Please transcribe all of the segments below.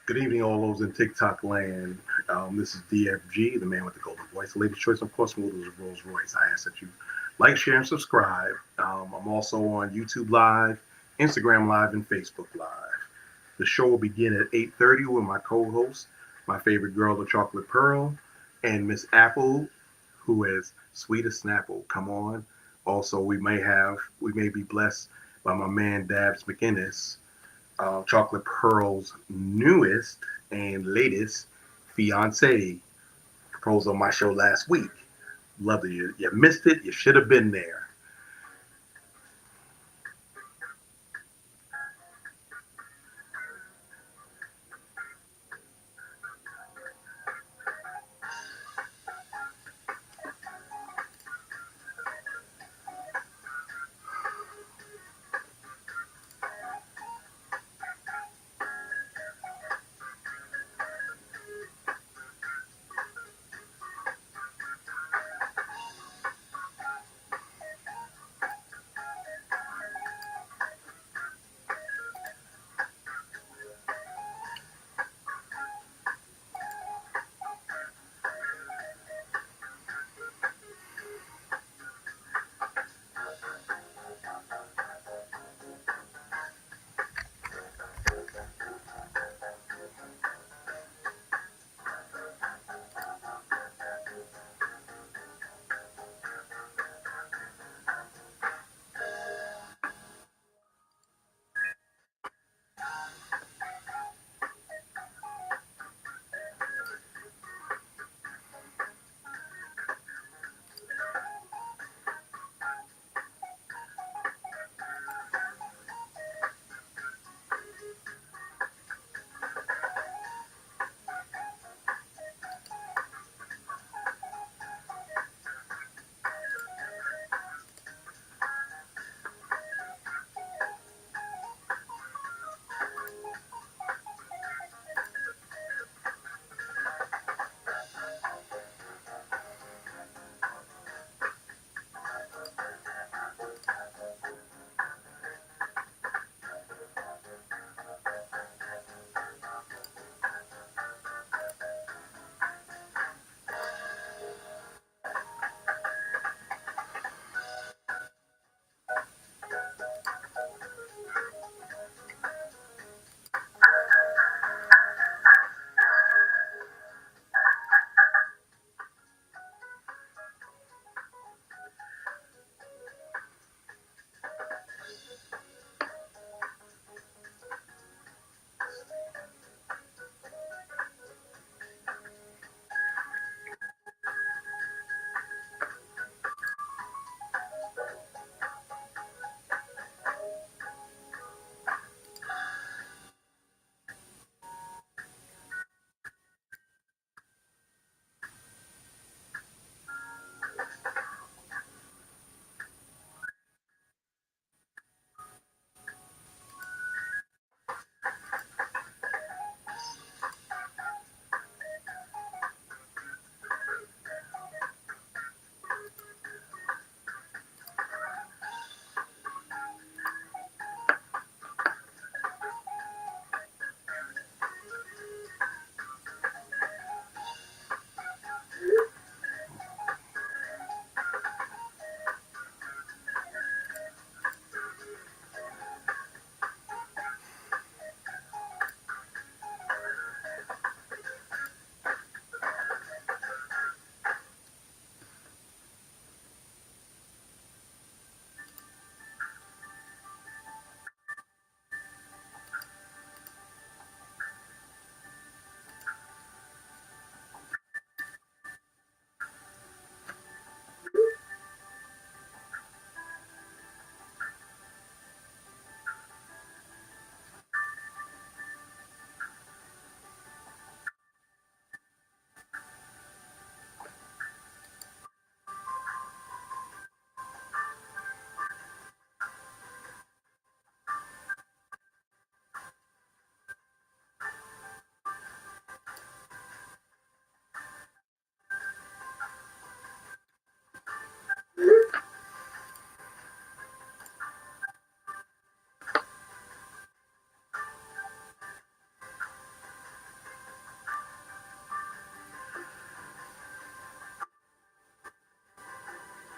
Good evening, all those in TikTok land. This is DFG, the man with the golden voice, the lady's choice, of course, models of Rolls Royce. I ask that you like, share, and subscribe. I'm also on YouTube Live, Instagram Live, and Facebook Live. The show will begin at 8:30 with my co-host, my favorite girl, the Chocolate Pearl, and Miss Apple, who is sweet as Snapple. Come on. Also, we may be blessed by my man Dabs McInnes, Chocolate Pearl's newest and latest fiance. Proposed on my show last week. Love it. You missed it. You should have been there.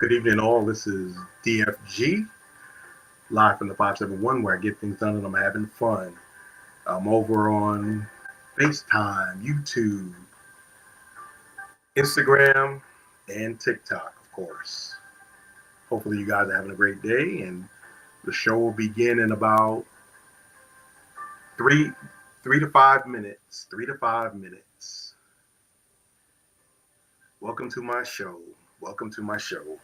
Good evening, all. This is DFG, live from the 571, where I get things done and I'm having fun. I'm over on FaceTime, YouTube, Instagram, and TikTok, of course. Hopefully, you guys are having a great day, and the show will begin in about three to 5 minutes. 3 to 5 minutes. Welcome to my show. Welcome to my show.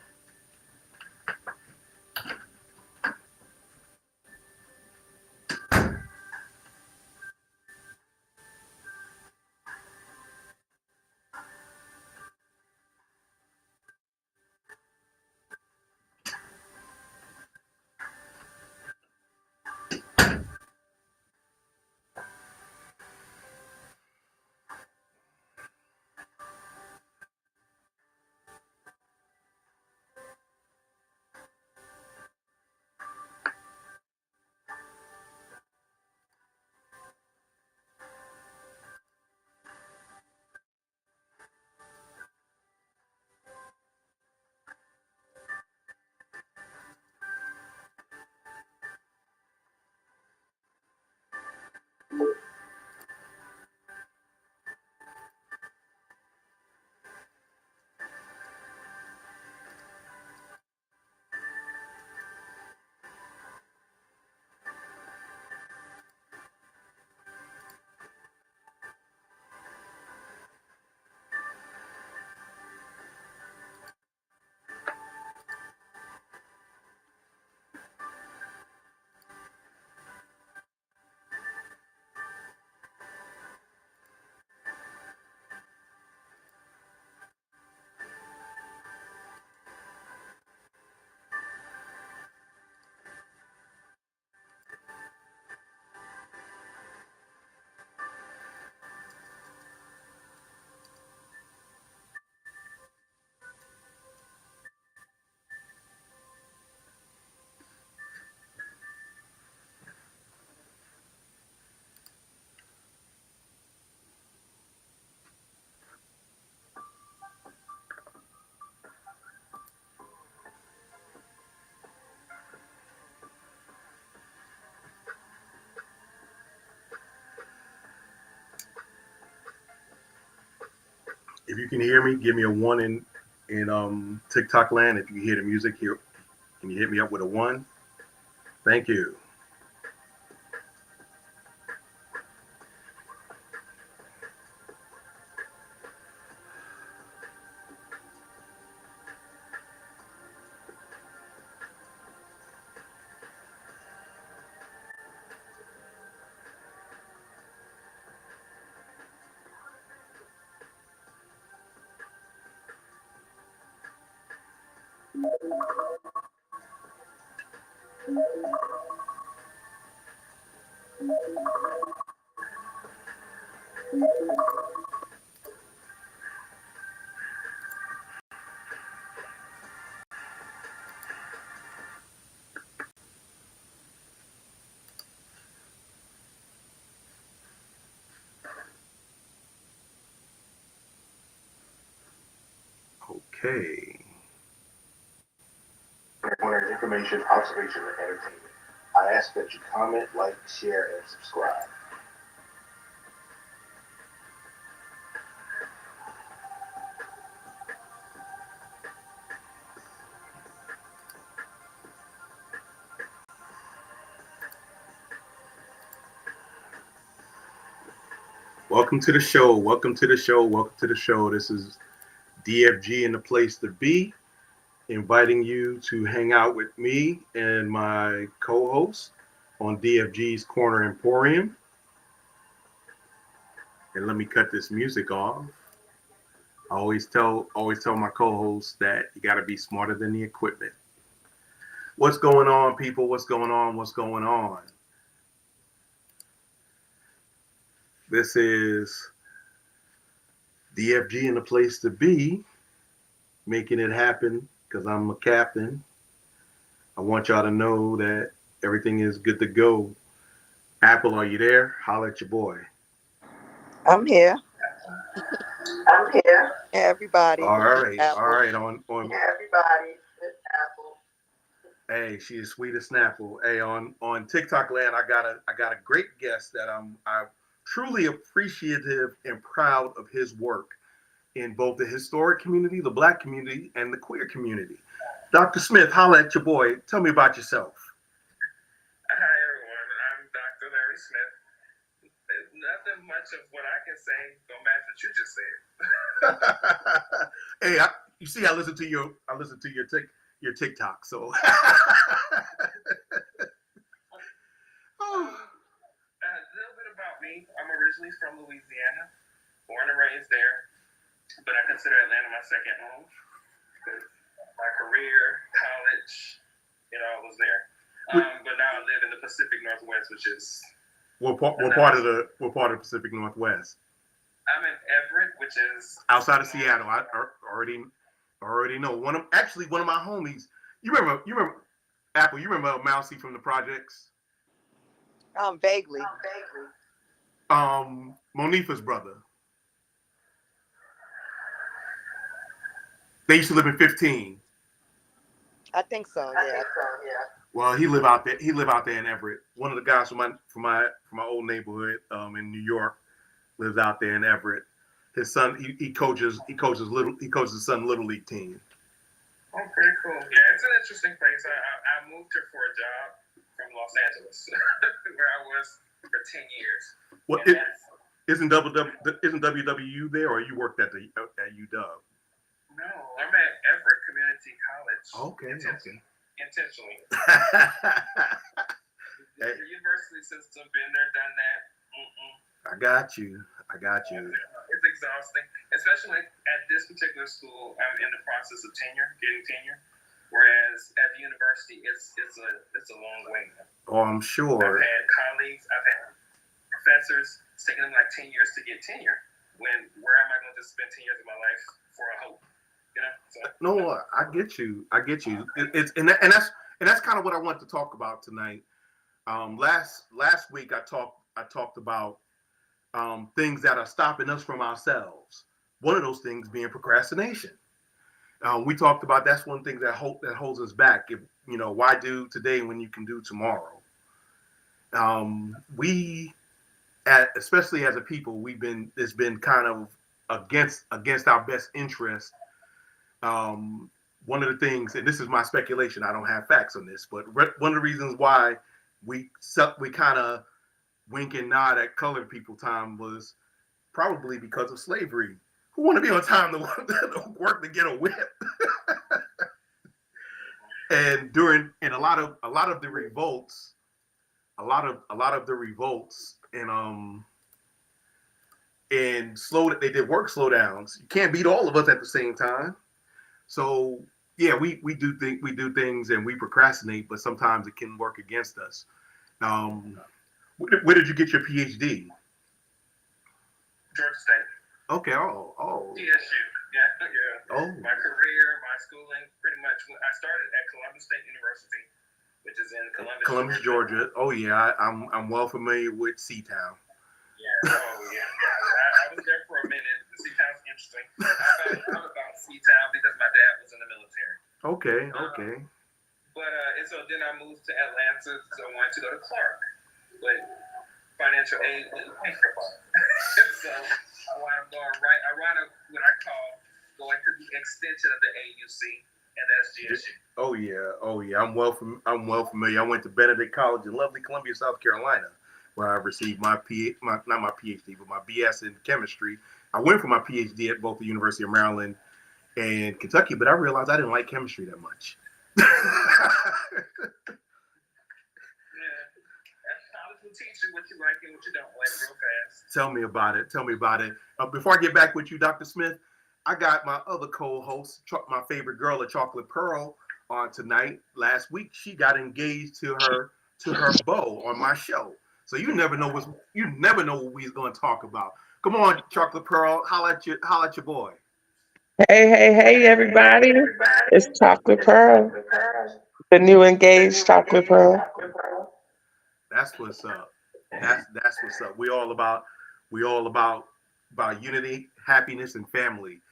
If you can hear me, give me a 1 in TikTok land. If you hear the music here, can you hit me up with a 1? Thank you. Okay. Wondering information, observation, and entertainment. I ask that you comment, like, share, and subscribe. Welcome to the show. Welcome to the show. Welcome to the show. This is DFG in the place to be, inviting you to hang out with me and my co-host on DFG's Corner Emporium. And let me cut this music off. I always tell my co-hosts that you got to be smarter than the equipment. What's going on, people? What's going on? What's going on? This is DFG in the place to be, making it happen because I'm a captain. I want y'all to know that everything is good to go. Apple, are you there? Holler at your boy. I'm here. I'm here. Everybody. All right. Apple. All right. On everybody. Hey, she is sweet as Snapple. Hey, on TikTok land, I got a great guest that I'm truly appreciative and proud of his work in both the historic community, the Black community, and the queer community. Dr. Smith, holla at your boy. Tell me about yourself. Hi everyone, I'm Dr. Larry Smith. There's nothing much of what I can say don't match what you just said. Hey, you see, I listen to your TikTok. So, oh, A little bit about me. I'm originally from Louisiana, born and raised there, but I consider Atlanta my second home. My career, college, I was there. But now I live in the Pacific Northwest, which is what part of the Pacific Northwest? I'm in Everett, which is Outside of Seattle. I already know one of my homies. You remember Apple? You remember Mousy from the projects? Vaguely. Monifa's brother. They used to live in 15. I think so. Yeah. Well, he live out there. He live out there in Everett. One of the guys from my old neighborhood in New York lives out there in Everett. His son he coaches his son little league team. Oh, pretty cool. Yeah, it's an interesting place. I moved here for a job from Los Angeles, where I was for 10 years. What isn't WWU there, or you worked at UW? No, I'm at Everett Community College. Okay. Intentionally. Hey. The university system, been there, done that. I got you. It's exhausting, especially at this particular school. I'm in the process of getting tenure. Whereas at the university, it's a long way. Oh, I'm sure. I've had colleagues, I've had professors. It's taking them like 10 years to get tenure. Where am I going to just spend 10 years of my life for a hope? So. No, I get you. That's kind of what I want to talk about tonight. Last week I talked about things that are stopping us from ourselves. One of those things being procrastination. We talked about that's one thing that holds us back. Why do today when you can do tomorrow? Especially as a people, it's been kind of against our best interest. One of the things, and this is my speculation, I don't have facts on this, but one of the reasons why we kind of wink and nod at colored people time was probably because of slavery. Who want to be on time to work to get a whip? And a lot of the revolts, and they did work slowdowns. You can't beat all of us at the same time. So yeah, we do things and we procrastinate, but sometimes it can work against us. Where did you get your PhD? Georgia State. Okay. Oh. TSU. Yeah. Oh. My career, my schooling, pretty much. I started at Columbus State University, which is in Columbus, Georgia. Oh yeah, I'm well familiar with Seatown. Yeah. Oh yeah. I was there for a minute. The Seatown's interesting. I found out about Seatown because my dad was in the military. Okay. But and so then I moved to Atlanta, so I wanted to go to Clark, but financial aid didn't pay for it. So I wound up going right. I wound up what I call going to the extension of the AUC, and that's GSU. Oh yeah. I'm well familiar. I went to Benedict College in lovely Columbia, South Carolina, where I received my not my PhD, but my BS in chemistry. I went for my PhD at both the University of Maryland and Kentucky, but I realized I didn't like chemistry that much. College will teach you what you like and what you don't like real fast. Tell me about it. Before I get back with you, Dr. Smith, I got my other co-host, my favorite girl, a Chocolate Pearl, on tonight. Last week, she got engaged to her beau on my show. So you never know what we're going to talk about. Come on, Chocolate Pearl, holla at your boy. Hey, everybody. It's Chocolate Pearl, the new engaged Chocolate Pearl. That's what's up. That's what's up. We all about unity, happiness, and family.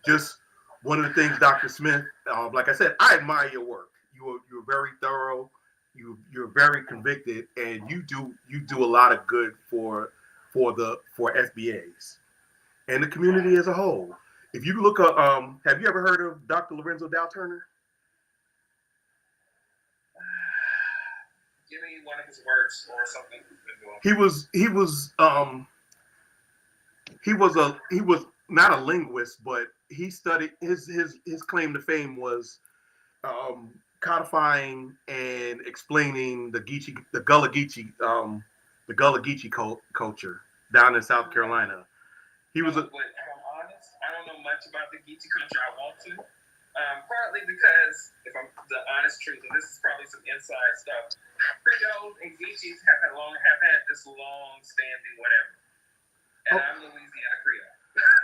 Just one of the things, Dr. Smith, like I said, I admire your work. you're very thorough. You're very convicted, and you do a lot of good for FBAs and the community as a whole. If you look up, have you ever heard of Dr. Lorenzo Dow Turner? Give me one of his works or something. He was not a linguist, but he studied his claim to fame was codifying and explaining the Gullah Geechee culture down in South Carolina. He was But if I'm honest, I don't know much about the Geechee culture. I want to. Partly because, if I'm the honest truth, and this is probably some inside stuff, Creoles and Geechees have had this long-standing whatever, and I'm Louisiana Creole.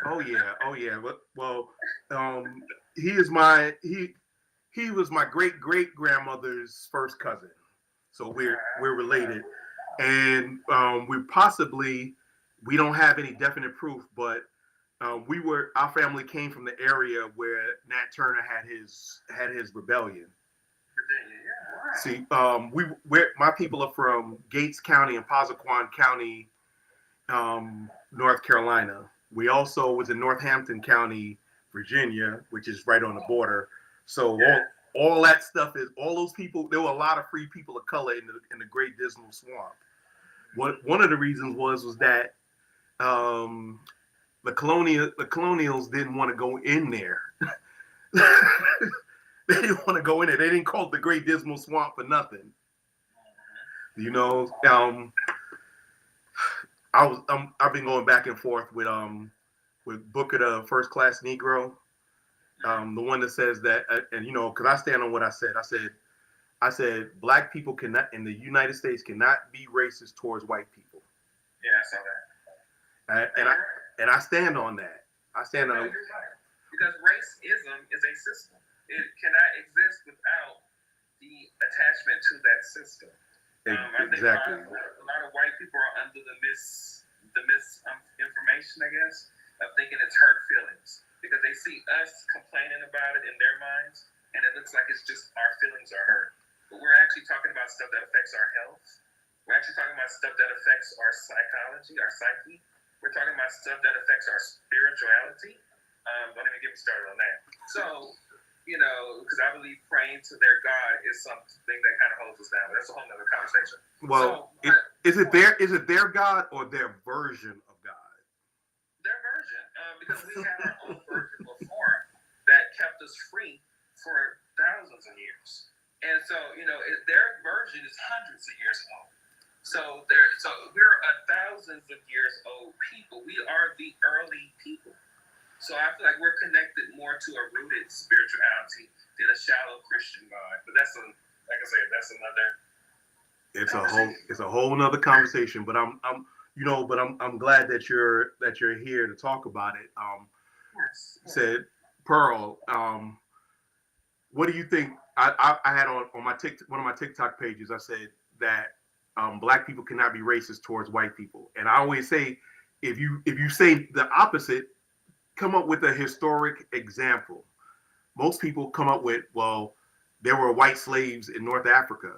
Oh yeah. Well, he was my great grandmother's first cousin, so we're related, and we don't have any definite proof, but our family came from the area where Nat Turner had his rebellion. Virginia, yeah. Wow. See, my people are from Gates County and Possaquan County, North Carolina. We also was in Northampton County, Virginia, which is right on the border. So all that stuff is all those people. There were a lot of free people of color in the Great Dismal Swamp. One of the reasons was that the colonials didn't want to go in there. They didn't want to go in there. They didn't call it the Great Dismal Swamp for nothing. You know, I've been going back and forth with Booker, the First Class Negro, the one that says that, and you know, because I stand on what I said. I said black people cannot in the United States cannot be racist towards white people. Yeah, I saw that. And I stand on that. I stand on. You're right. Because racism is a system. It cannot exist without the attachment to that system. I think Exactly. a lot of white people are under the misinformation, I guess, of thinking it's hurt feelings because they see us complaining about it in their minds, and it looks like it's just our feelings are hurt. But we're actually talking about stuff that affects our health. We're actually talking about stuff that affects our psychology, our psyche. We're talking about stuff that affects our spirituality. Don't even get me started on that. So, you know, because I believe praying to their God is something that kind of holds us down. But that's a whole nother conversation. Well, is it their God or their version of God? Their version, because we had our own version before that kept us free for thousands of years. And so, you know, their version is hundreds of years old. So we're thousands of years old people. We are the early people. So I feel like we're connected more to a rooted spirituality than a shallow Christian God. But that's like I said, that's another. It's a whole nother conversation. But I'm glad that you're here to talk about it. Yes. Said Pearl. What do you think? I had on my one of my TikTok pages. I said that black people cannot be racist towards white people, and I always say if you say the opposite, come up with a historic example. Most people come up with, well, there were white slaves in North Africa.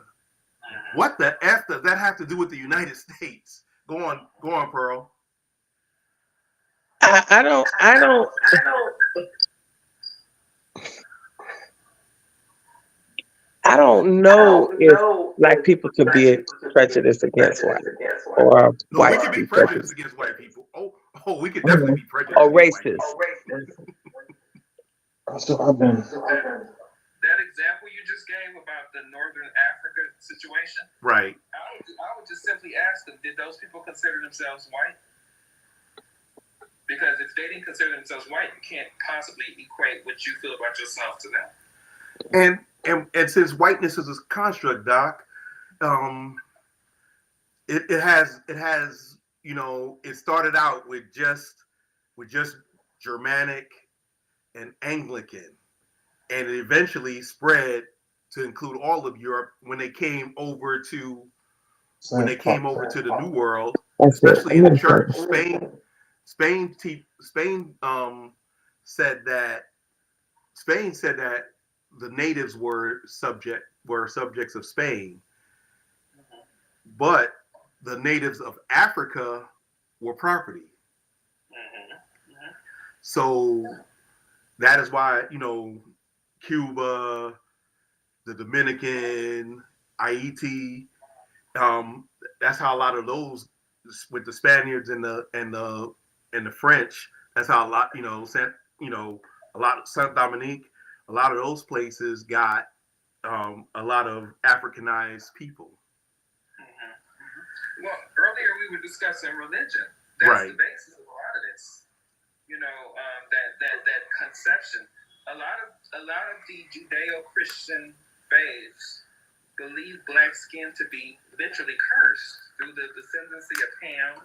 What the F does that have to do with the United States? Go on, Pearl. I don't know if black people could be prejudiced against white or No, white we could be people. prejudiced against white people. Oh, we could definitely be prejudiced Or against white racist. people. That example you just gave about the Northern Africa situation, Right. I would just simply ask them, did those people consider themselves white? Because if they didn't consider themselves white, you can't possibly equate what you feel about yourself to them. And since whiteness is a construct, Doc, it has you know, it started out with just Germanic and Anglican, and it eventually spread to include all of Europe when they came over to the New World, especially in the church. Spain said that the natives were subjects of Spain, but the natives of Africa were property. So that is why, you know, Cuba, the Dominican, Haiti, that's how a lot of those, with the Spaniards and the French, that's how a lot, you know, a lot of Saint Dominique, a lot of those places got a lot of Africanized people. Well, earlier we were discussing religion. That's the basis of a lot of this. You know, that conception. A lot of the Judeo-Christian faiths believe black skin to be literally cursed through the descendancy of Ham,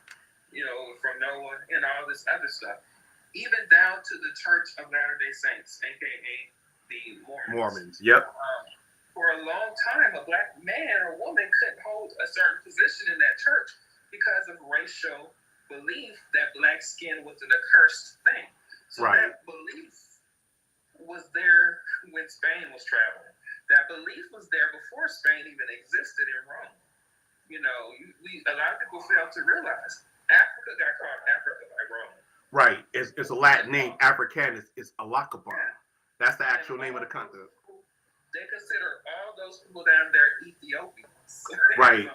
you know, from Noah and all this other stuff, even down to the Church of Latter-day Saints, aka the Mormons. Yep. For a long time, a black man or woman couldn't hold a certain position in that church because of racial belief that black skin was an accursed thing. So that belief was there when Spain was traveling. That belief was there before Spain even existed in Rome. You know, a lot of people fail to realize Africa got called Africa by Rome. Right. It's a Latin name. Africanus is 𝐻𝐻𝐿𝐵. That's the actual name of the continent. They consider all those people down there Ethiopians. Right.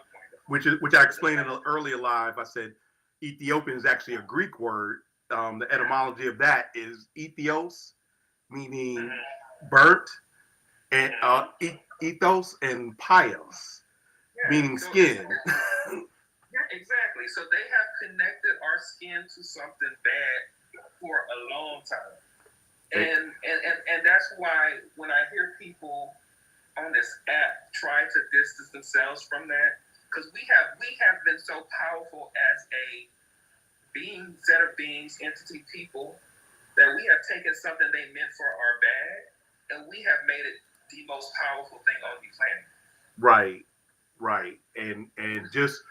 Which I explained in an earlier live. I said Ethiopian is actually a Greek word. The etymology of that is ethos, meaning burnt, and ethos, and pios, meaning skin. Yeah, exactly. So they have connected our skin to something bad for a long time. And that's why when I hear people on this app try to distance themselves from that, because we have been so powerful as a being, set of beings, entity, people, that we have taken something they meant for our bad, and we have made it the most powerful thing on the planet. Right. And just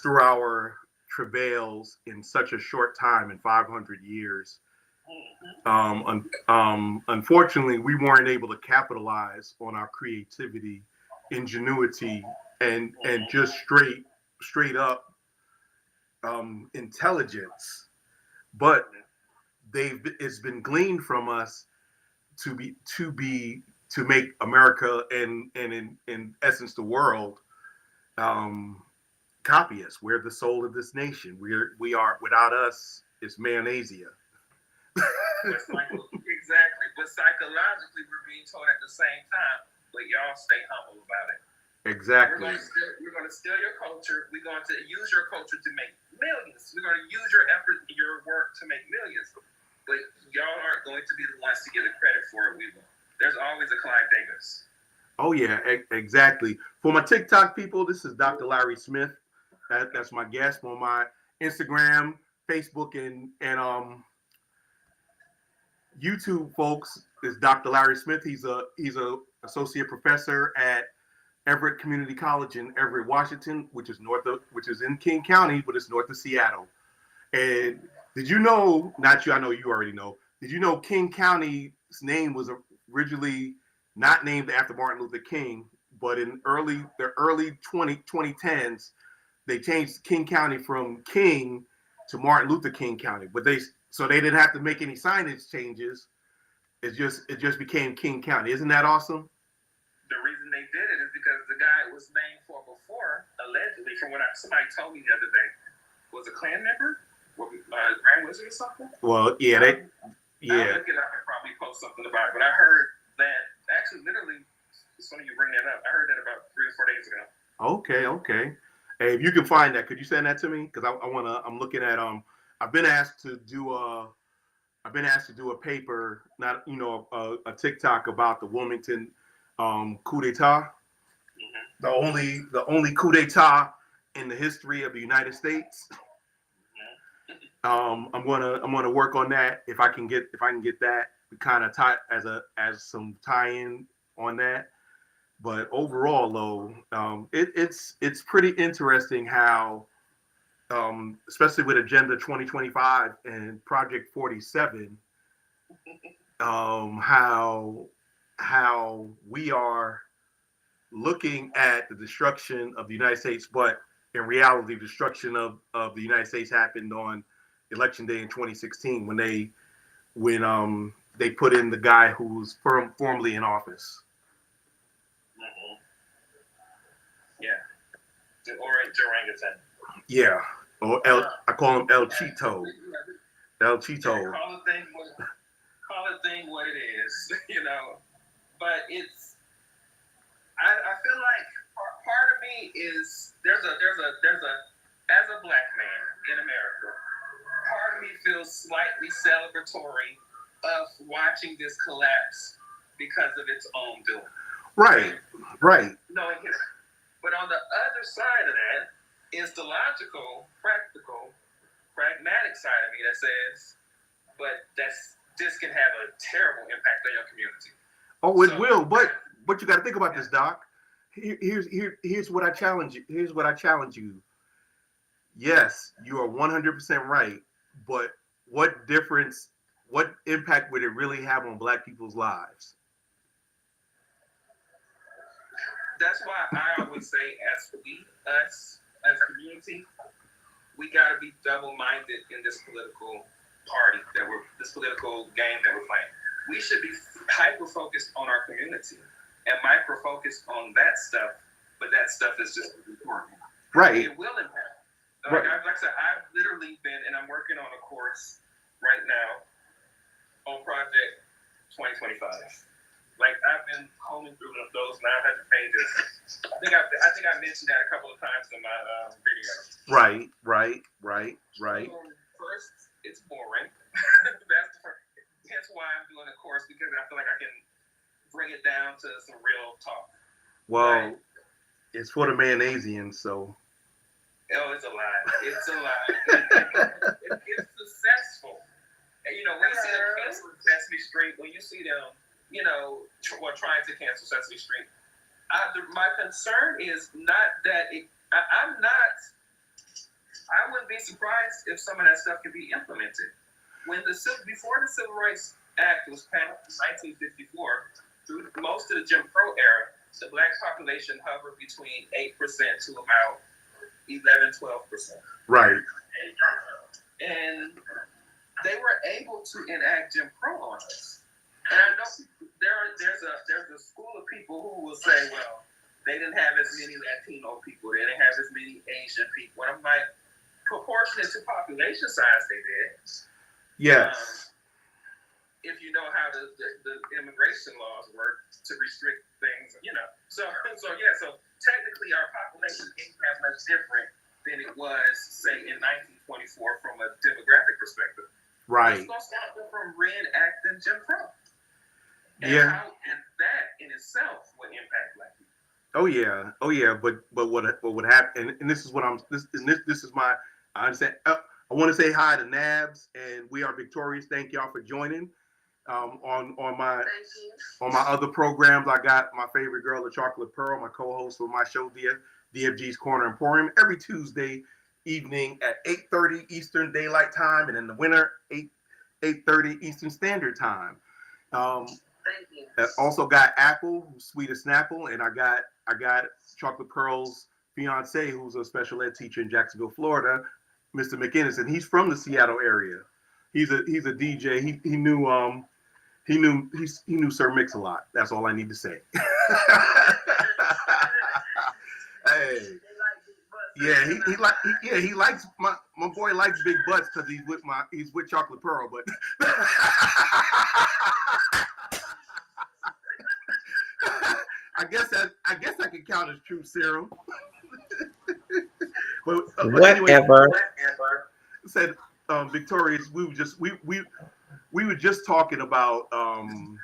through our travails in such a short time, in 500 years, unfortunately, we weren't able to capitalize on our creativity, ingenuity, and just straight up intelligence. But it's been gleaned from us to make America and in essence the world copy us. We're the soul of this nation. We are, without us, it's mayonnaise-ia. Exactly. But psychologically, we're being told at the same time, but y'all stay humble about it. Exactly. We're going to steal your culture. We're going to use your culture to make millions. We're going to use your effort, your work to make millions. But y'all aren't going to be the ones to get the credit for it. We will. There's always a Clive Davis. Oh yeah, exactly. For my TikTok people, this is Dr. Larry Smith. That's my guest. On my Instagram, Facebook, and YouTube, folks, is Dr. Larry Smith. He's a associate professor at Everett Community College in Everett, Washington, which is in King County, but it's north of Seattle. And did you know? Not you. I know you already know. Did you know King County's name was originally not named after Martin Luther King, but in the early 2010s, they changed King County from King to Martin Luther King County. But they didn't have to make any signage changes. It just became King County. Isn't that awesome? The reason they did it is because the guy it was named for before, allegedly, from what somebody told me the other day, was a Klan member, Grand Wizard or something. Well, yeah, I'll look it up and probably post something about it. But I heard that actually, literally, it's funny you bring that up. I heard that about 3 or 4 days ago. Okay. Hey, if you can find that, could you send that to me? Because I'm looking at I've been asked to do a paper, not a TikTok about the Wilmington coup d'état, the only coup d'état in the history of the United States. I'm gonna work on that if I can get that kind of tie as some tie-in on that. But overall, though, it's pretty interesting how, especially with Agenda 2025 and Project 47, how how we are looking at the destruction of the United States, but in reality, the destruction of the United States happened on Election Day in 2016 when they put in the guy who was formerly in office. Mm-hmm. Yeah, the orangutan. Yeah, or I call him 𝐿𝐤𝐯𝐞. 𝐿𝐤𝐯𝐞. Call it thing what it is, you know. But it's, I feel like part of me is there's a as a black man in America, part of me feels slightly celebratory of watching this collapse because of its own doing. Right. Knowing it. But on the other side of that is the logical, practical, pragmatic side of me that says, but this can have a terrible impact on your community. Oh, it will, but you got to think about this, Doc. Here's what I challenge you. Here's what I challenge you. Yes, you are 100% right, but what impact would it really have on Black people's lives? That's why I always say, us as a community, we got to be double-minded in this political party this political game that we're playing. We should be hyper-focused on our community and micro-focused on that stuff, but that stuff is just important. Right. It will impact. Right. Like I said, I've literally been, and I'm working on a course right now on Project 2025. Like, I've been combing through those 900 pages. I think I mentioned that a couple of times in my video. Right. So, first, it's boring. That's hence why I'm doing a course, because I feel like I can bring it down to some real talk. Well, it's for the Mayonnaisians, so. Oh, it's a lie. It's a lie. It's successful. And, you know, when you see them cancel Sesame Street, when you see them, you know, trying to cancel Sesame Street, my concern is not that I wouldn't be surprised if some of that stuff could be implemented. Before the Civil Rights Act was passed in 1954, through most of the Jim Crow era, the Black population hovered between 8% to about 11-12%. Right. And they were able to enact Jim Crow on us. And I know there's a school of people who will say, well, they didn't have as many Latino people, they didn't have as many Asian people. And I'm like, proportionate to population size, they did. Yes. If you know how the immigration laws work to restrict things, you know. So technically our population ain't that much different than it was, say, in 1924 from a demographic perspective. Right. It's gonna stop them from reenacting Jim Crow. And and that in itself would impact Black people. Oh yeah. But what would happen? And this is what this is my. I understand. I want to say hi to Nabs, and we are victorious. Thank y'all for joining. On my other programs, I got my favorite girl, the Chocolate Pearl, my co-host for my show, DFG's Corner Emporium, every Tuesday evening at 8:30 Eastern Daylight Time, and in the winter 8:30 Eastern Standard Time. Also got Apple, who's sweet as Snapple, and I got Chocolate Pearl's fiance, who's a special ed teacher in Jacksonville, Florida, Mr. McInnes, and he's from the Seattle area. He's a DJ. He knew Sir Mix-a-Lot. That's all I need to say. Hey. Yeah, he likes my boy likes big butts because he's with Chocolate Pearl, but I guess I can count as true serum. but Whatever. Anyway, said Victorious, we were just talking about some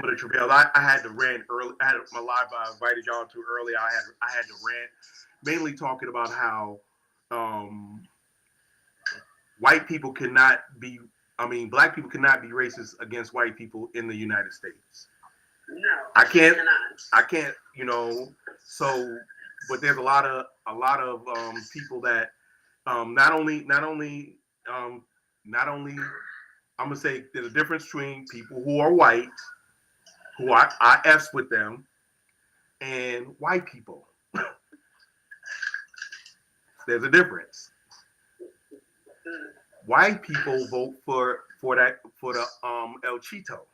of the travails. I had to rant early. I had my live I invited y'all to earlier. I had to rant, mainly talking about how Black people cannot be racist against white people in the United States. No, I can't, so, but there's a lot of people that not only I'm gonna say there's a difference between people who are white who I F's with them, and white people. There's a difference. White people vote for the 𝐿𝐤𝐯𝐞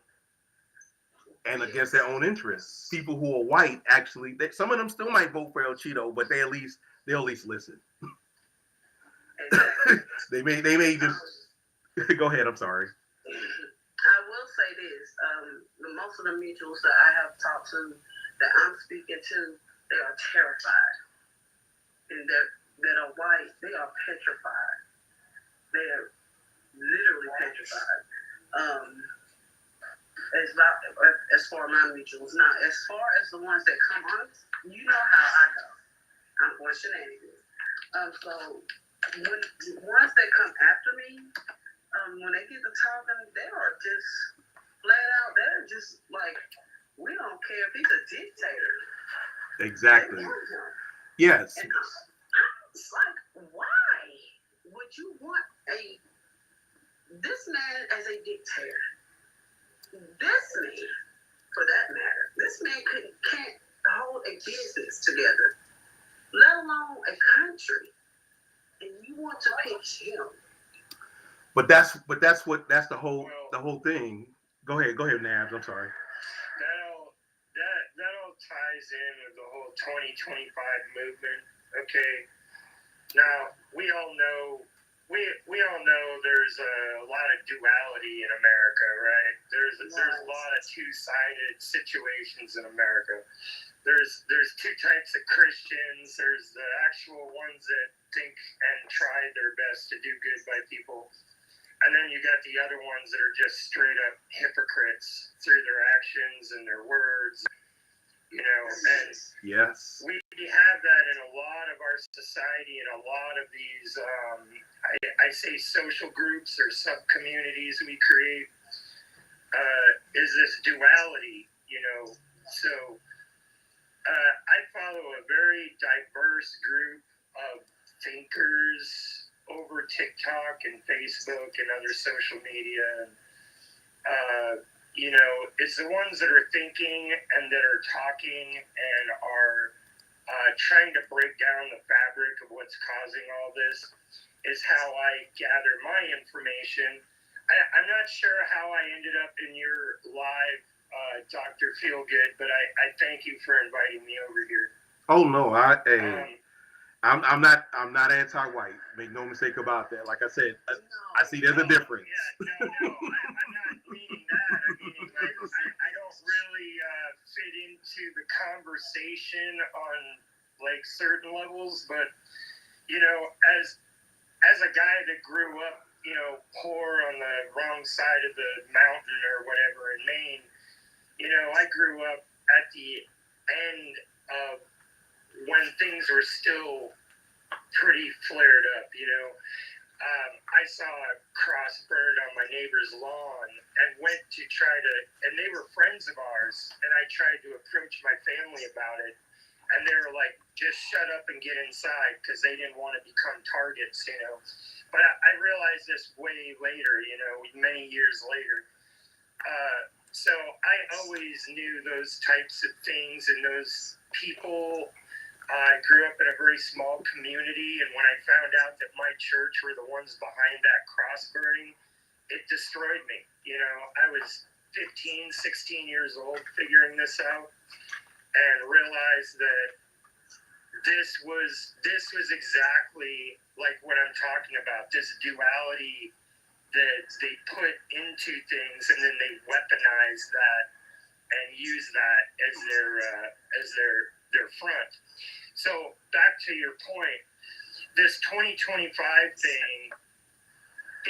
and against their own interests. People who are white actually, some of them still might vote for 𝐿𝐤𝐯𝐞, but they'll at least listen. they may even go ahead. I'm sorry. I will say this: most of the mutuals that I have talked to, that I'm speaking to, they are terrified, and that are white. They are petrified. They are literally petrified. As far as my mutuals, now as far as the ones that come on, you know how I go. I'm on shenanigans. So once they come after me, when they get to talking, they are just flat out. They're just like, we don't care if he's a dictator. Exactly. Yes. And I'm just like, why would you want this man as a dictator? This man, for that matter, this man can't hold a business together, let alone a country, and you want to pick him. But that's the whole thing. Go ahead, Nabs. I'm sorry. That all ties in with the whole 2025 movement. Okay. Now we all know there's a lot of duality in America, right? There's a lot of two-sided situations in America. There's two types of Christians. There's the actual ones that think and try their best to do good by people. And then you got the other ones that are just straight up hypocrites through their actions and their words, you know. And yes, we have that in a lot of our society and a lot of these, I say social groups or sub-communities we create, is this duality, you know. So I follow a very diverse group of thinkers over TikTok and Facebook and other social media. You know, it's the ones that are thinking and that are talking and are trying to break down the fabric of what's causing all this is how I gather my information. I'm not sure how I ended up in your live, Dr. Feelgood, but I thank you for inviting me over here. Oh no, I'm not anti-white. Make no mistake about that. Like I said, I see there's a difference. Yeah, no, I'm not meaning that. I mean, I don't really fit into the conversation on like certain levels, but you know, as a guy that grew up, you know, poor on the wrong side of the mountain or whatever in Maine, you know, I grew up at the end of when things were still pretty flared up, you know. I saw a cross burned on my neighbor's lawn and went to try to, and they were friends of ours, and I tried to approach my family about it, and they were like, just shut up and get inside, because they didn't want to become targets, you know. But I realized this way later, you know, many years later. So I always knew those types of things and those people. I grew up in a very small community, and when I found out that my church were the ones behind that cross burning, it destroyed me. You know, I was 15, 16 years old figuring this out and realized that this was exactly like what I'm talking about, this duality that they put into things, and then they weaponize that and use that as their front. So back to your point, this 2025 thing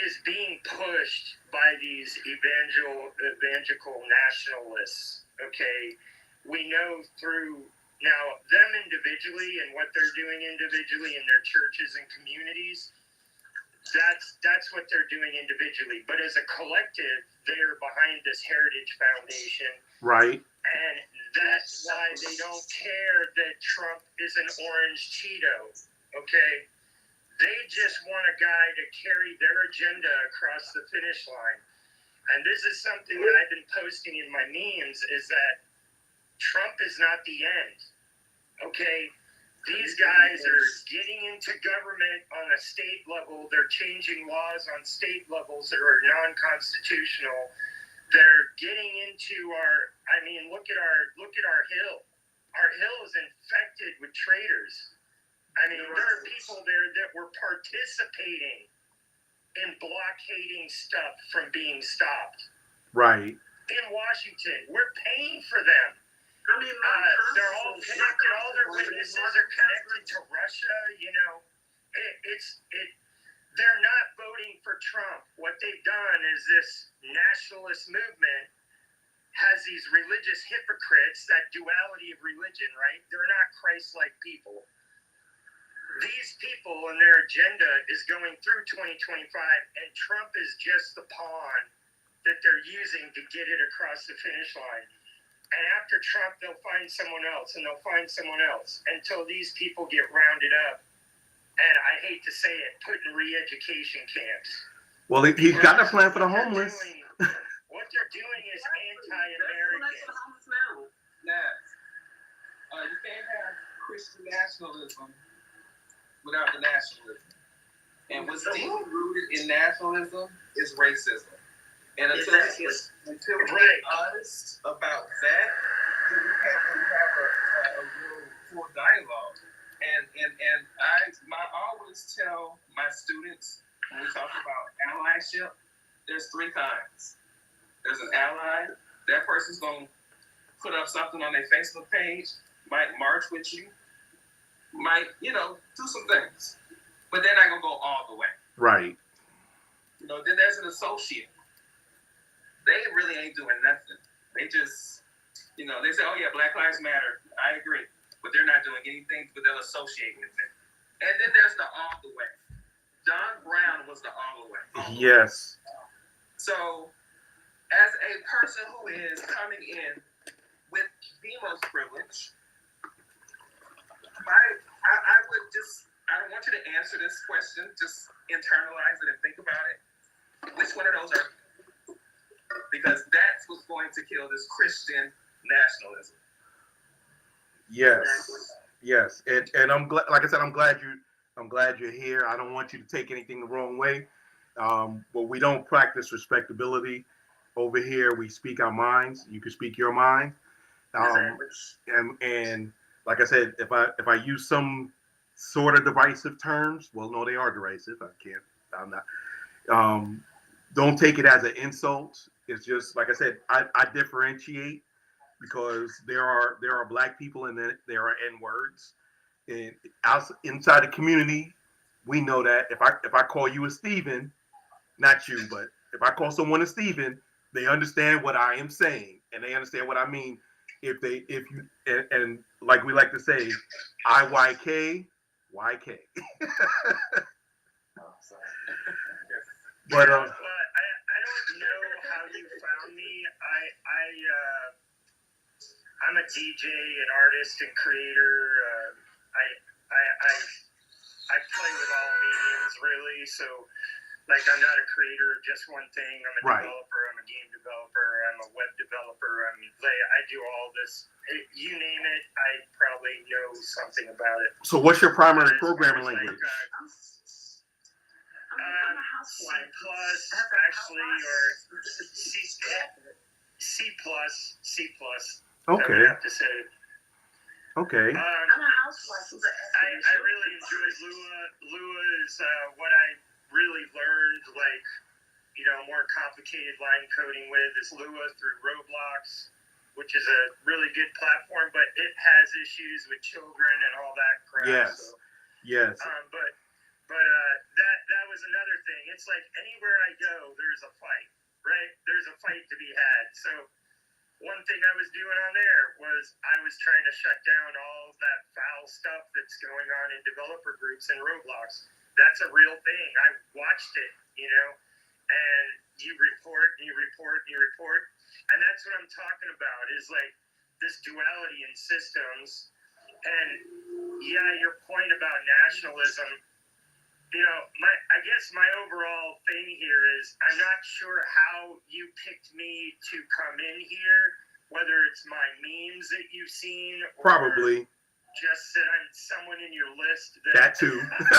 is being pushed by these evangelical nationalists. Okay, we know through now them individually and what they're doing individually in their churches and communities. That's what they're doing individually, but as a collective, they're behind this Heritage Foundation, right? And that's why they don't care that Trump is an orange Cheeto, okay? They just want a guy to carry their agenda across the finish line. And this is something that I've been posting in my memes, is that Trump is not the end. Okay? These guys are getting into government on a state level. They're changing laws on state levels that are non-constitutional. They're getting into look at our Hill. Our Hill is infected with traitors. I mean, there are people there that were participating in blockading stuff from being stopped. Right. In Washington, we're paying for them. I mean, they're all connected. All their witnesses are connected to Russia. You know, they're not voting for Trump. What they've done is this nationalist movement has these religious hypocrites, that duality of religion, right? They're not Christ-like people. These people and their agenda is going through 2025, and Trump is just the pawn that they're using to get it across the finish line. And after Trump, they'll find someone else, and they'll find someone else until these people get rounded up. And I hate to say it, put in re-education camps. Well, he's got a plan for the homeless. What they're doing is anti-American. Now, you can't have Christian nationalism without the nationalism. And what's deeply rooted in nationalism is racism. And until we're honest about that, then we can't really have a real full dialogue. And I always tell my students, when we talk about allyship, there's three kinds. There's an ally. That person's going to put up something on their Facebook page, might march with you, might, do some things. But they're not going to go all the way. Right. Then there's an associate. They really ain't doing nothing. They just, they say, oh yeah, Black Lives Matter. I agree. But they're not doing anything, but they'll associate with it. And then there's the all the way. John Brown was the all the way. Yes. So, as a person who is coming in with the most privilege, I don't want you to answer this question. Just internalize it and think about it. Which one of those are? Because that's what's going to kill this Christian nationalism. Yes. Yes. And I'm glad, like I said, I'm glad you're here. I don't want you to take anything the wrong way. But we don't practice respectability over here. We speak our minds. You can speak your mind. And like I said, if I use some sort of derisive terms, well, no, they are derisive. I'm not. Don't take it as an insult. It's just, like I said, I differentiate because there are Black people and then there are N-words. And inside the community, we know that if I call you a Stephen, not you, but if I call someone a Stephen, they understand what I am saying and they understand what I mean. And like we like to say, IYK, YK. But I don't know how you found me. I'm a DJ, an artist, and creator. I play with all mediums, really. So, like, I'm not a creator of just one thing. I'm a developer. I'm a game developer. I'm a web developer. I do all this. You name it, I probably know something about it. So, what's your primary programming language? C+, actually, or C+. Okay. I would have to say. Okay. I really enjoyed Lua. Lua is what I really learned, more complicated line coding with, is Lua through Roblox, which is a really good platform, but it has issues with children and all that crap. Yes. So. Yes. But that was another thing. It's like anywhere I go, there's a fight, right? There's a fight to be had. So one thing I was doing on there was I was trying to shut down all of that foul stuff that's going on in developer groups and Roblox. That's a real thing. I watched it, and you report and you report and you report. And that's what I'm talking about, is like this duality in systems. And yeah, your point about nationalism, I guess my overall thing here is I'm not sure how you picked me to come in here, whether it's my memes that you've seen or Probably. just that I'm someone in your list That too. has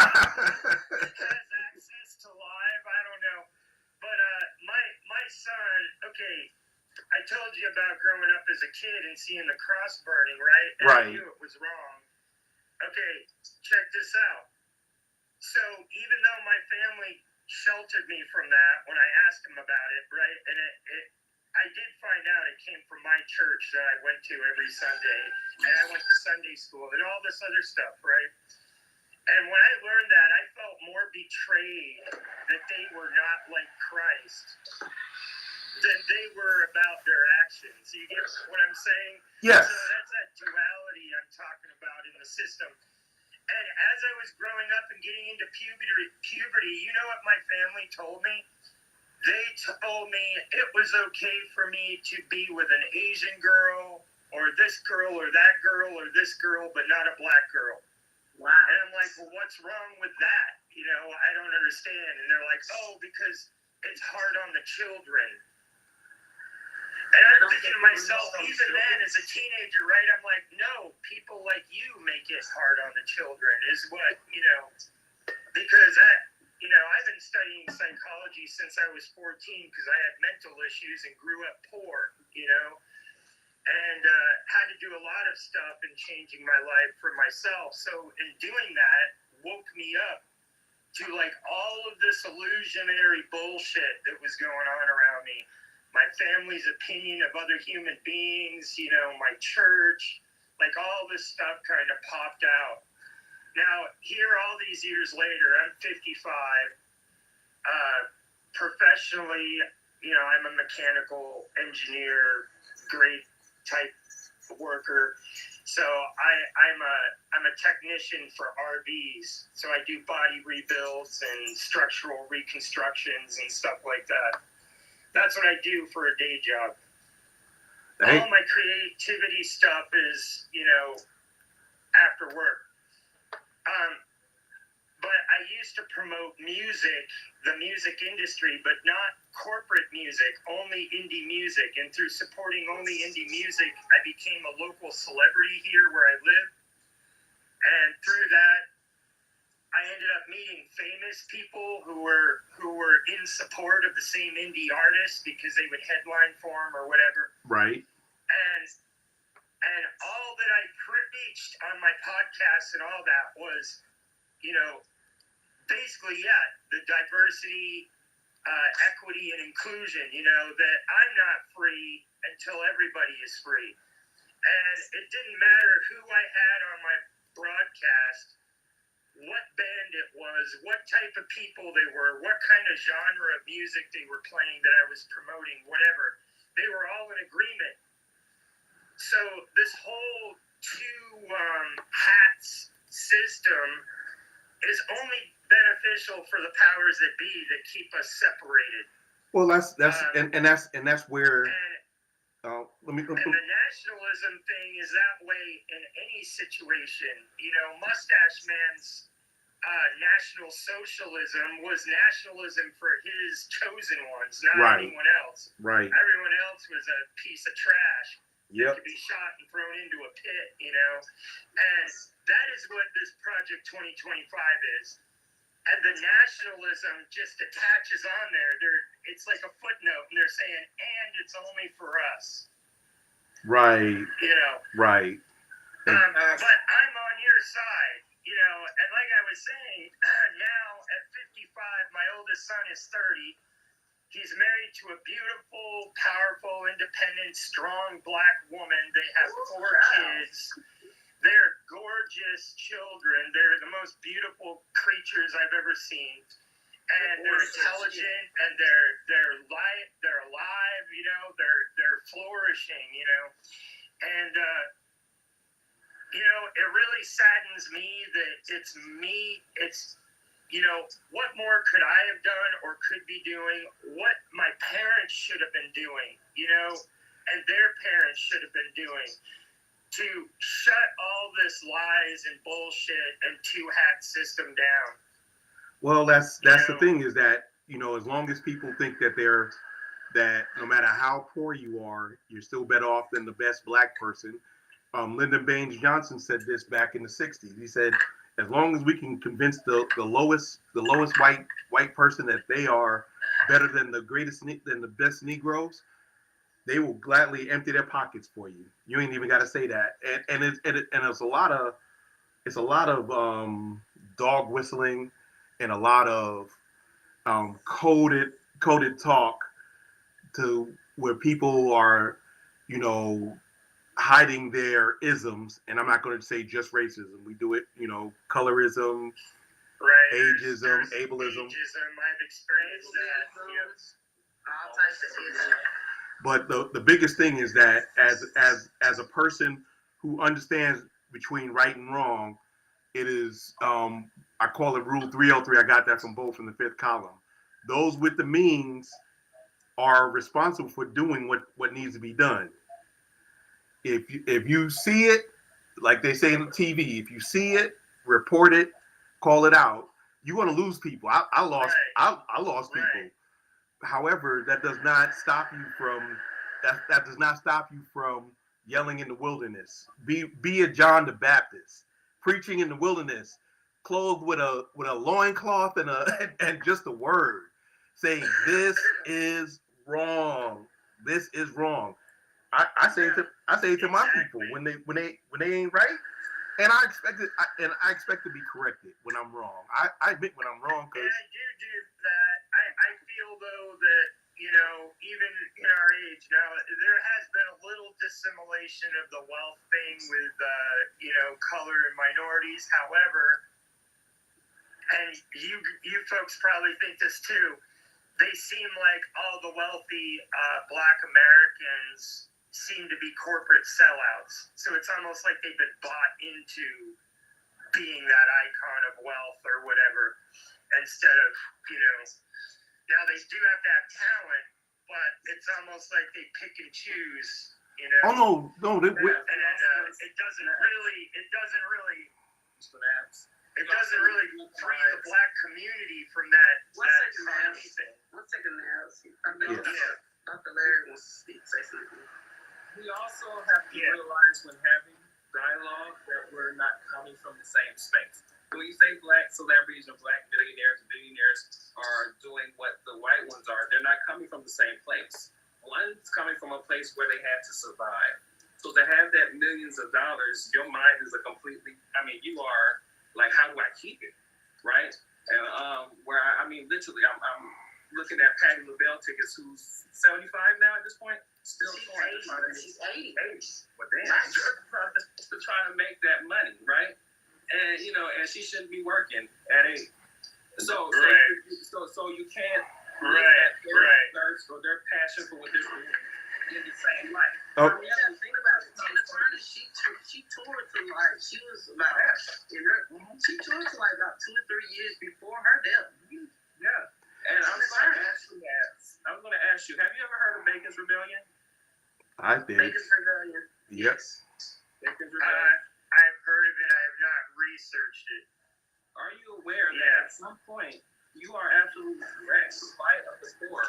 access to live. I don't know. But my son, okay, I told you about growing up as a kid and seeing the cross burning, right? And Right. I knew it was wrong. Okay, check this out. So even though my family sheltered me from that when I asked them about it, right? And I did find out it came from my church that I went to every Sunday, and I went to Sunday school and all this other stuff, right? And when I learned that, I felt more betrayed that they were not like Christ than they were about their actions. You get what I'm saying? Yes. So that's that duality I'm talking about in the system. And as I was growing up and getting into puberty, you know what my family told me? They told me it was okay for me to be with an Asian girl or this girl or that girl or this girl, but not a black girl. Wow. And I'm like, well, what's wrong with that? You know, I don't understand. And they're like, oh, because it's hard on the children. And I'm thinking to myself, even then, as a teenager, right, I'm like, no, people like you make it hard on the children is what, because I've been studying psychology since I was 14 because I had mental issues and grew up poor, and had to do a lot of stuff in changing my life for myself. So in doing that, woke me up to like all of this illusionary bullshit that was going on around me. My family's opinion of other human beings, my church, like all this stuff kind of popped out. Now, here all these years later, I'm 55. Professionally, I'm a mechanical engineer, great type worker. So I'm a technician for RVs. So I do body rebuilds and structural reconstructions and stuff like that. That's what I do for a day job. All my creativity stuff is, after work. But I used to promote music, the music industry, but not corporate music, only indie music. And through supporting only indie music, I became a local celebrity here where I live. And through that, I ended up meeting famous people who were in support of the same indie artists because they would headline for them or whatever. Right. And all that I preached on my podcast and all that was, basically, the diversity, equity, and inclusion. That I'm not free until everybody is free. And it didn't matter who I had on my broadcast, what band it was, what type of people they were, what kind of genre of music they were playing that I was promoting, whatever. They were all in agreement. So this whole two hats system is only beneficial for the powers that be that keep us separated. Well, that's where. And the nationalism thing is that way in any situation. Mustache Man's National Socialism was nationalism for his chosen ones, not anyone else. Right. Everyone else was a piece of trash. Yep. To be shot and thrown into a pit, And that is what this Project 2025 is. And the nationalism just attaches on there. It's like a footnote, and they're saying, and it's only for us. Right. Right. But I'm on your side, and like I was saying, now at 55, my oldest son is 30. He's married to a beautiful, powerful, independent, strong black woman. They have 4 kids. They're gorgeous children. They're the most beautiful creatures I've ever seen. And they're intelligent, and they're alive, they're flourishing, And it really saddens me that it's me, what more could I have done or could be doing? What my parents should have been doing, and their parents should have been doing to shut all this lies and bullshit and two-hat system down. Well, that's the thing is that, as long as people think that that no matter how poor you are, you're still better off than the best black person. Lyndon Baines Johnson said this back in the '60s. He said, as long as we can convince the lowest white person that they are better than the best Negroes, they will gladly empty their pockets for you. You ain't even got to say that. And it's a lot of dog whistling and a lot of coded talk to where people are, hiding their isms. And I'm not going to say just racism. We do it, colorism, Right. ageism, ableism. Ageism, I've experienced that. Yes. All types of isms. But the biggest thing is that as a person who understands between right and wrong, it is I call it Rule 303. I got that from Bo from the fifth column. Those with the means are responsible for doing what needs to be done. If you see it, like they say on the TV, if you see it, report it, call it out. You're gonna lose people. I lost people. Right. However, that does not stop you from yelling in the wilderness. Be a John the Baptist, preaching in the wilderness, clothed with a loincloth and just a word, saying this is wrong. This is wrong. I say it to my people when they ain't right, and I expect to be corrected when I'm wrong. I admit when I'm wrong because I do that. I feel though that even in our age now, there has been a little dissimilation of the wealth thing with color and minorities. However, and you folks probably think this too, they seem like all the wealthy Black Americans seem to be corporate sellouts. So it's almost like they've been bought into being that icon of wealth or whatever, instead of, now they do have to have talent, but it's almost like they pick and choose, oh no, and it doesn't really free the Black community from that economy thing. Let's take a nap. Dr. Larry wants to say something. We also have to realize when having dialogue that we're not coming from the same space. When you say Black celebrities or Black billionaires are doing what the white ones are, they're not coming from the same place. One's coming from a place where they had to survive. So to have that millions of dollars, your mind is you are like, how do I keep it, right? And literally, I'm looking at Patti LaBelle tickets, who's 75 now at this point, still She's 80. Well, damn, trying to make that money, right? And and she shouldn't be working at 8. So you can't look at their thirst or their passion for what they're doing in the same light. Oh. Think about it. Tina Turner, she toured to she toured to about 2 or 3 years before her death. Yeah. And I'm going to ask you, have you ever heard of Bacon's Rebellion? I did. Bacon's Rebellion. Yes. Bacon's Rebellion. I've heard of it. I have not researched it. Are you aware that at some point you are absolutely correct? The plight of the poor,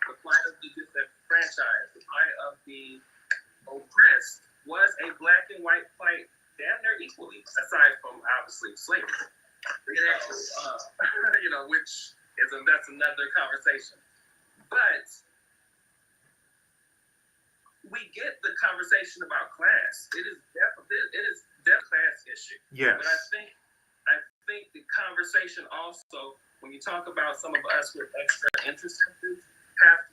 the plight of the disenfranchised, the plight of the oppressed was a Black and white plight damn near equally, aside from obviously slavery. Which that's another conversation. But we get the conversation about class. It is a class issue. Yes. But I think the conversation also, when you talk about some of us with extra interests,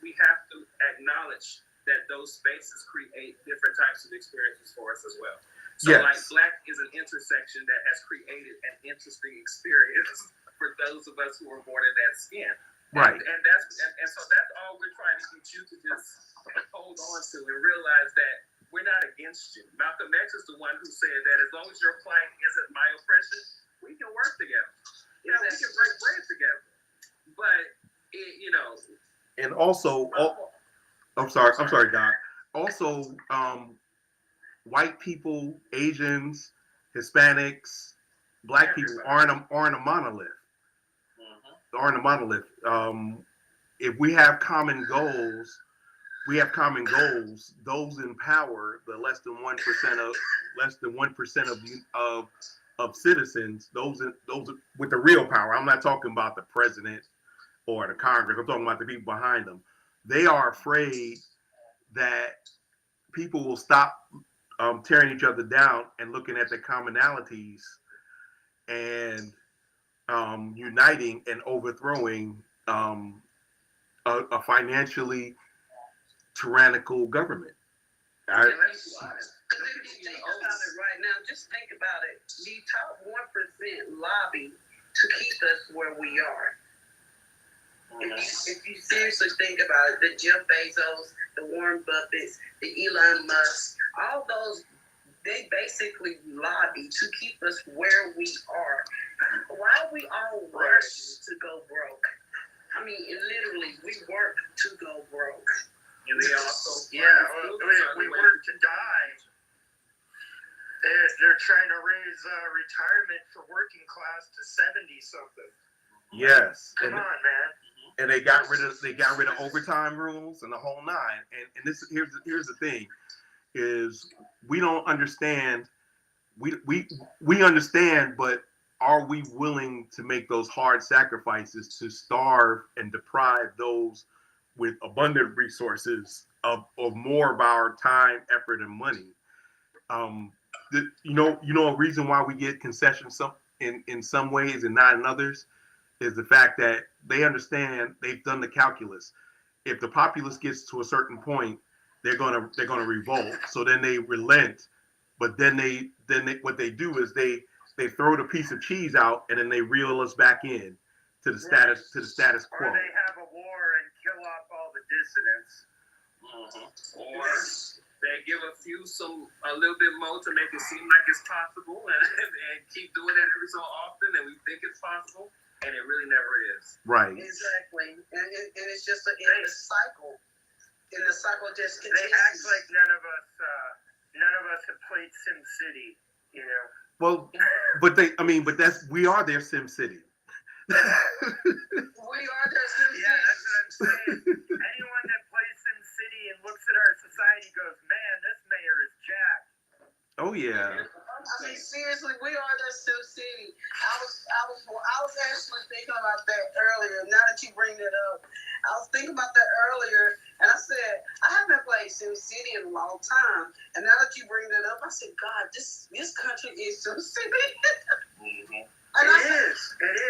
we have to acknowledge that those spaces create different types of experiences for us as well. So like Black is an intersection that has created an interesting experience for those of us who are born in that skin. Right. And so that's all we're trying to get you to just hold on to and realize that we're not against you. Malcolm X is the one who said that as long as your plight isn't my oppression, we can work together. Yeah, we can break bread together. But And also, I'm sorry, Doc. Also, white people, Asians, Hispanics, Black people aren't a monolith. aren't a monolith. If we have common goals, those in power, the less than 1% of citizens, those with the real power. I'm not talking about the president or the Congress. I'm talking about the people behind them. They are afraid that people will stop tearing each other down and looking at the commonalities and uniting and overthrowing a financially tyrannical government. If you think about it right now, just think about it. The top 1% lobby to keep us where we are. If you seriously think about it, the Jeff Bezos, the Warren Buffetts, the Elon Musk, all those, they basically lobby to keep us where we are. Why we all work to go broke? I mean, literally, we work to go broke. And they also, we work to die. They're trying to raise retirement for working class to 70 something. Yes. Come on, man. And they got rid of overtime rules and the whole nine. And this here's the thing is we don't understand. We understand, but are we willing to make those hard sacrifices to starve and deprive those with abundant resources of more of our time, effort, and money? A reason why we get concessions in some ways and not in others is the fact that they understand, they've done the calculus. If the populace gets to a certain point, they're gonna revolt. So then they relent, but then what they do is they throw the piece of cheese out and then they reel us back in to the status quo. Or they have a war and kill off all the dissidents. or they give a little bit more to make it seem like it's possible, and keep doing that every so often, and we think it's possible, and it really never is. Right. Exactly. And it's just in the cycle. And the cycle just continues. They act like none of us have played Sim City, you know. Well, but we are their Sim City. We are their Sim City. Yeah, that's what I'm saying. Anyone that plays Sim City and looks at our society goes, man, this mayor is jacked. Oh yeah. I mean, seriously, we are their Sim City. I was actually thinking about that earlier. Now that you bring that up, I was thinking about that earlier, and I said I haven't played Sim City in a long time. And now that you bring that up, I said, God, this country is Sim City. It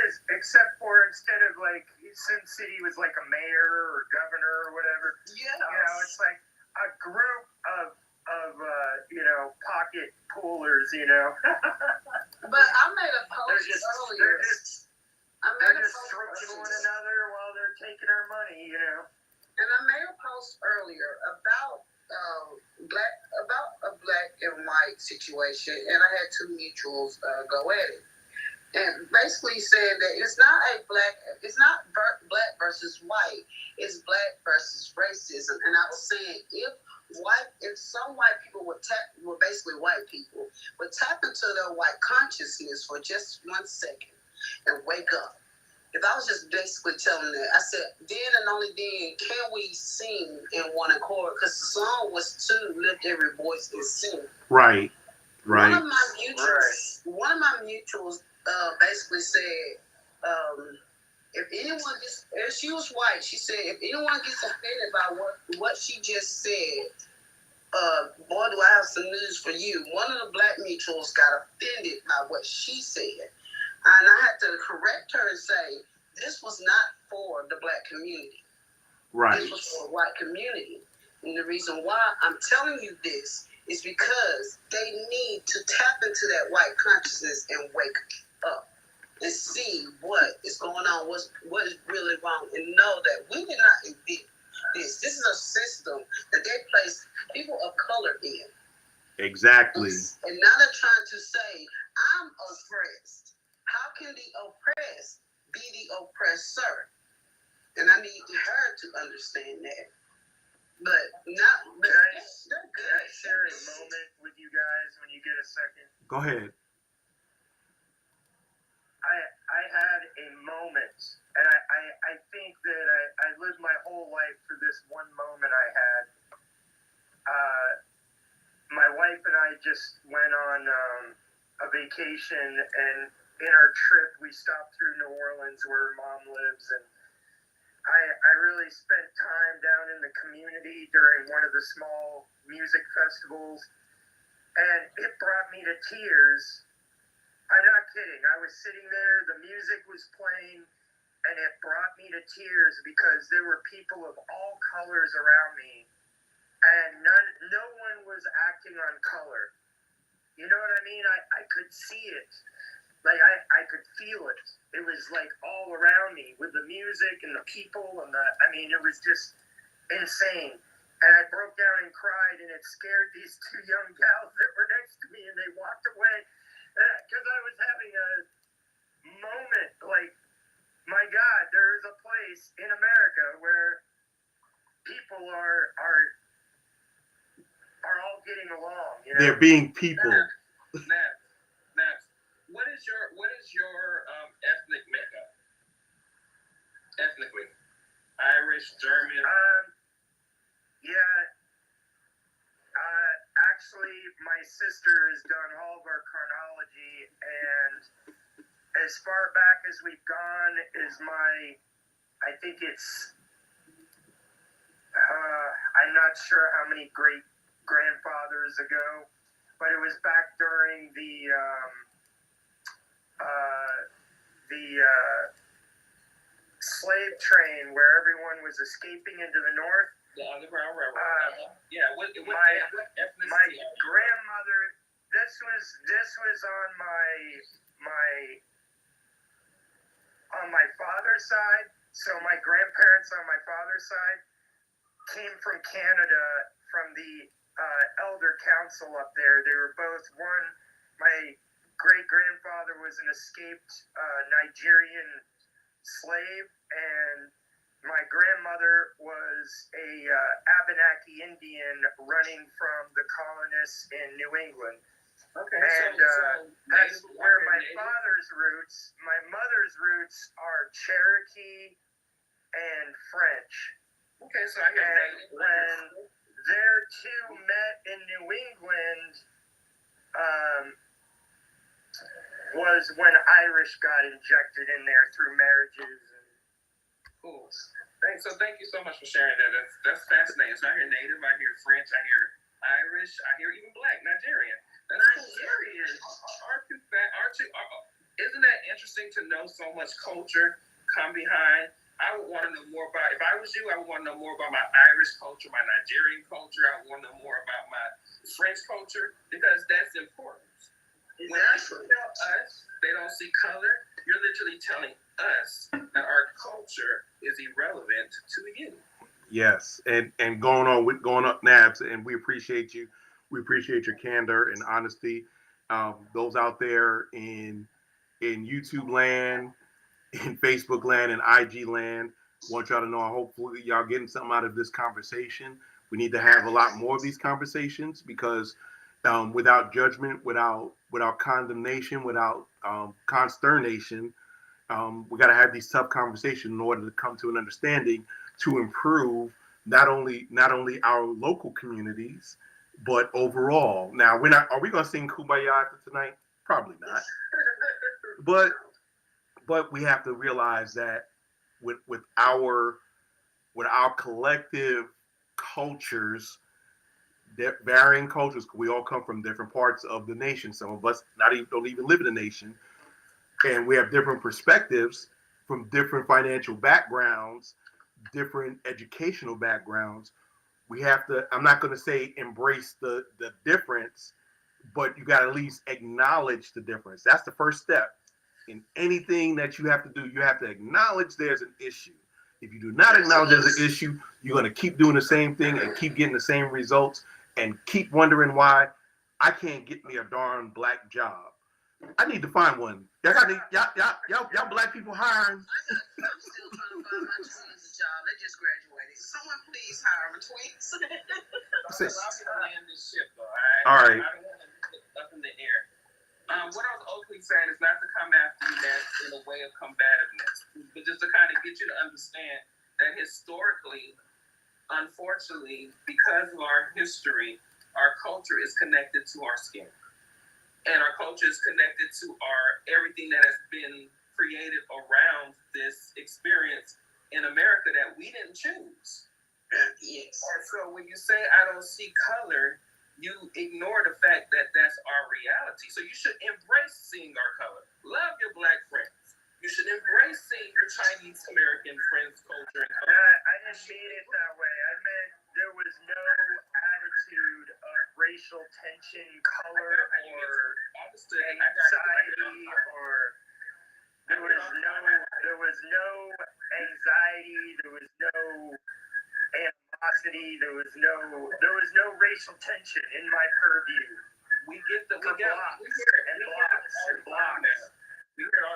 is. Except for instead of like Sim City was like a mayor or governor or whatever. Yeah. You know, it's like a group of pocket poolers, you know. But I made a post earlier. They're just stroking one another while they're taking our money, you know. And I made a post earlier about a black and white situation, and I had two mutuals go at it, and basically said that it's not black versus white, it's black versus racism. And I was saying if some white people would basically white people would tap into their white consciousness for just 1 second and wake up. If I was just basically telling that, I said, then and only then can we sing in one accord, because the song was to lift every voice and sing. Right. One of my mutuals basically said, if anyone gets, if she was white, she said, if anyone gets offended by what she just said, boy, do I have some news for you. One of the black mutuals got offended by what she said. And I had to correct her and say, this was not for the black community. Right. This was for the white community. And the reason why I'm telling you this is because they need to tap into that white consciousness and wake up and see what is going on, what is really wrong, and know that we did not invent this. This is a system that they place people of color in. Exactly. And now they're trying to say, I'm oppressed. How can the oppressed be the oppressor? And I need her to understand that. But not. Can I share a moment with you guys when you get a second? Go ahead. I had a moment, and that I lived my whole life for this one moment I had. My wife and I just went on a vacation, and in our trip we stopped through New Orleans where Mom lives, and I really spent time down in the community during one of the small music festivals, and it brought me to tears. I'm not kidding. I was sitting there, the music was playing, and it brought me to tears because there were people of all colors around me, and no one was acting on color. You know what I mean? I could see it. Like, I could feel it. It was like all around me with the music and the people and it was just insane. And I broke down and cried, and it scared these two young gals that were next to me, and they walked away because I was having a moment like, my God, there is a place in America where people are all getting along. You know? They're being people. Naps. What is your ethnic makeup? Ethnically, Irish, German. Actually, my sister has done all of our chronology, and as far back as we've gone is I think it's, I'm not sure how many great grandfathers ago, but it was back during the slave train where everyone was escaping into the north. The Underground Railroad. What ethnicity? My grandmother. This was on my father's side. So my grandparents on my father's side came from Canada, from the elder council up there. They were both one. My great grandfather was an escaped Nigerian slave, and my grandmother was a Abenaki Indian running from the colonists in New England. Okay, and that's where my father's roots. My mother's roots are Cherokee and French. Okay, so I hear and when their two met in New England, was when Irish got injected in there through marriages. Cool. Thank you so much for sharing that. That's fascinating. So I hear Native, I hear French, I hear Irish, I hear even Black, Nigerian. That's Nigerian. Isn't that interesting to know so much culture come behind? I would want to know more about, if I was you, I would want to know more about my Irish culture, my Nigerian culture. I would want to know more about my French culture, because that's important. When people tell us they don't see color, you're literally telling us that our culture is irrelevant to you. Yes, and going up, Nabs, and we appreciate you. We appreciate your candor and honesty. Those out there in YouTube land, in Facebook land, and IG land, want y'all to know, hopefully y'all getting something out of this conversation. We need to have a lot more of these conversations, because without judgment, without condemnation, without consternation, we got to have these tough conversations in order to come to an understanding to improve not only our local communities, but overall. Now, are we going to sing Kumbaya tonight? Probably not. But we have to realize that with our collective cultures, varying cultures, we all come from different parts of the nation. Some of us don't even live in the nation, and we have different perspectives from different financial backgrounds, different educational backgrounds. We have to, I'm not going to say embrace the difference, but you got to at least acknowledge the difference. That's the first step in anything that you have to do. You have to acknowledge there's an issue. If you do not acknowledge there's an issue, you're going to keep doing the same thing and keep getting the same results and keep wondering why I can't get me a darn black job. I need to find one. Y'all black people hiring. I'm still trying to find my twins a job. They just graduated. Someone please hire my twins. I'm gonna land this ship though. All right. I don't want to put it up in the air. What I was ultimately saying is not to come after you, Nat, in a way of combativeness, but just to kind of get you to understand that historically, unfortunately, because of our history, our culture is connected to our skin. And our culture is connected to everything that has been created around this experience in America that we didn't choose. Yes. And so when you say I don't see color, you ignore the fact that that's our reality. So you should embrace seeing our color. Love your Black friends. You should embrace seeing your Chinese American friends' culture and color. I didn't mean it that way. I meant there was no attitude of racial tension, color, or anxiety, or there was no anxiety, there was no animosity, there was no racial tension in my purview. We get that.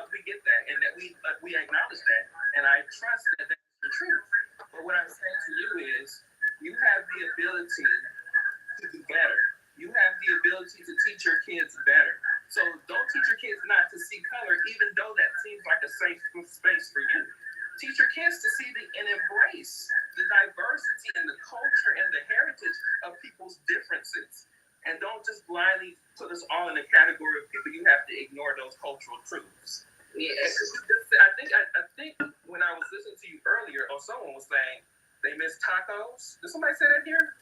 We get that, and that we acknowledge that, and I trust that that's the truth. But what I'm saying to you is, you have the ability to do better. You have the ability to teach your kids better. So don't teach your kids not to see color, even though that seems like a safe space for you. Teach your kids to see and embrace the diversity and the culture and the heritage of people's differences. And don't just blindly put us all in the category of people. You have to ignore those cultural truths. Yes. I think when I was listening to you earlier, or someone was saying they miss tacos. Did somebody say that here?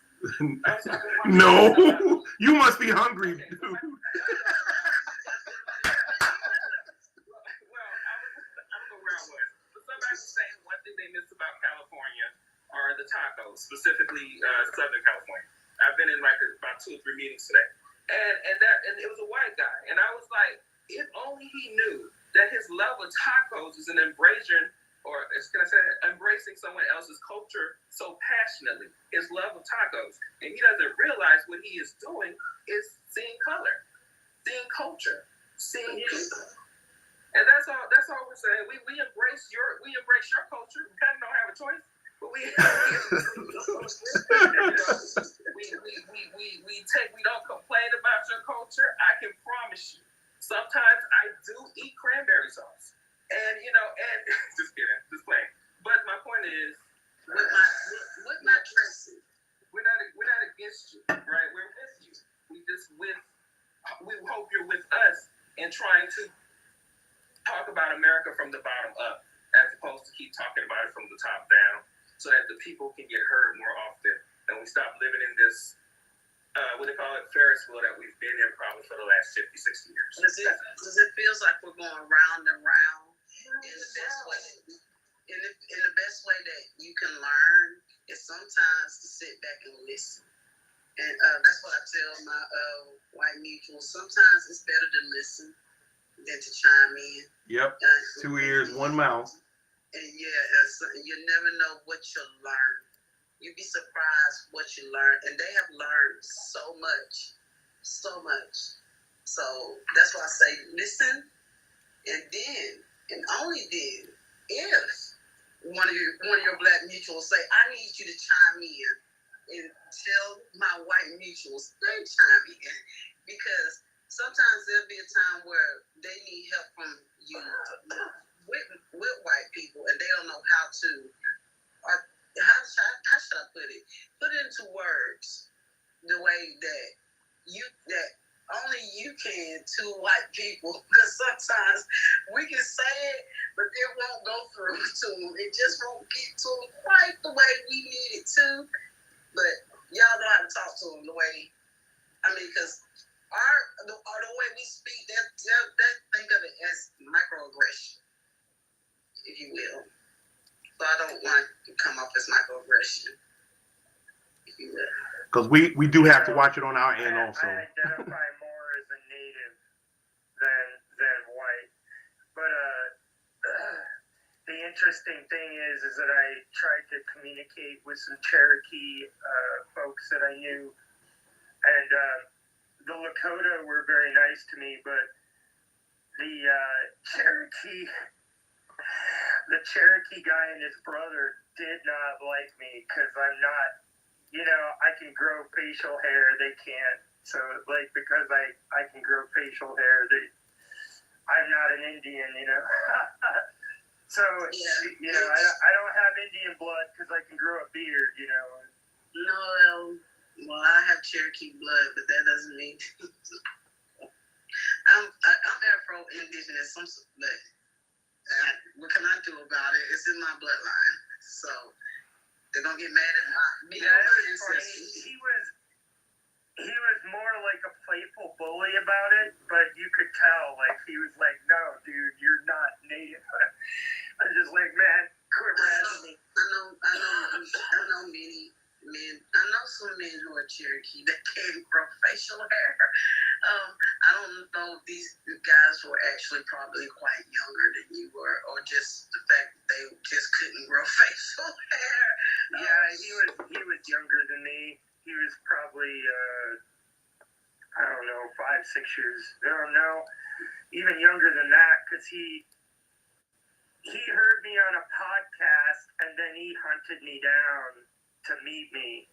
No, you must be hungry, dude. Well, I don't know where I was. But somebody was saying one thing they miss about California are the tacos, specifically Southern California. I've been in like about 2 or 3 meetings today, and it was a white guy, and I was like, if only he knew that his love of tacos is an embracing someone else's culture so passionately. His love of tacos, and he doesn't realize what he is doing is seeing color, seeing culture, seeing people. And that's all we're saying. We embrace your culture. We kind of don't have a choice. But we don't complain about your culture. I can promise you, sometimes I do eat cranberry sauce, and just kidding, just playing. But my point is, with my dressing, we're not against you, right? We're with you. We hope you're with us in trying to talk about America from the bottom up, as opposed to keep talking about it from the top down, so that the people can get heard more often, and we stop living in this, what they call it, Ferris wheel that we've been in probably for the last 50, 60 years. Because it feels like we're going round and round in the best way. In the best way that you can learn is sometimes to sit back and listen. And that's what I tell my white mutuals. Sometimes it's better to listen than to chime in. Yep. 2 ears, 1 mouth. And you never know what you'll learn. You'd be surprised what you learn. And they have learned so much. So that's why I say listen, and then, and only then, if one of your black mutuals say, I need you to chime in and tell my white mutuals they chime in. Because sometimes there'll be a time where they need help from you with white people, and they don't know how to, or how should I put it? Put it into words the way that only you can to white people, because sometimes we can say it, but it won't go through to them. It just won't get to them quite the way we need it to. But y'all know how to talk to them the way, because the way we speak, that think of it as microaggression, if you will. So I don't want to come off as microaggression, if you will. Because we do have to watch it on our end also. I identify more as a native than white. But the interesting thing is that I tried to communicate with some Cherokee folks that I knew, and the Lakota were very nice to me, but the Cherokee guy and his brother did not like me because I'm not, I can grow facial hair, they can't. So because I can grow facial hair, I'm not an Indian, So, you know, I don't have Indian blood because I can grow a beard, you know. No, well, I have Cherokee blood, but that doesn't mean I'm Afro-Indigenous, but what can I do about it? It's in my bloodline, so they're gonna get mad at me. Yeah, it was funny. He was more like a playful bully about it, but you could tell, like, he was like, no, dude, you're not native. I'm just like, man, quit razzing me. I know many men. I know some men who are Cherokee that can grow facial hair. I don't know if these guys were actually probably quite younger than you were, or just the fact that they just couldn't grow facial hair. Yeah, he was younger than me. He was probably, I don't know, 5, 6 years. No, even younger than that, because he heard me on a podcast, and then he hunted me down to meet me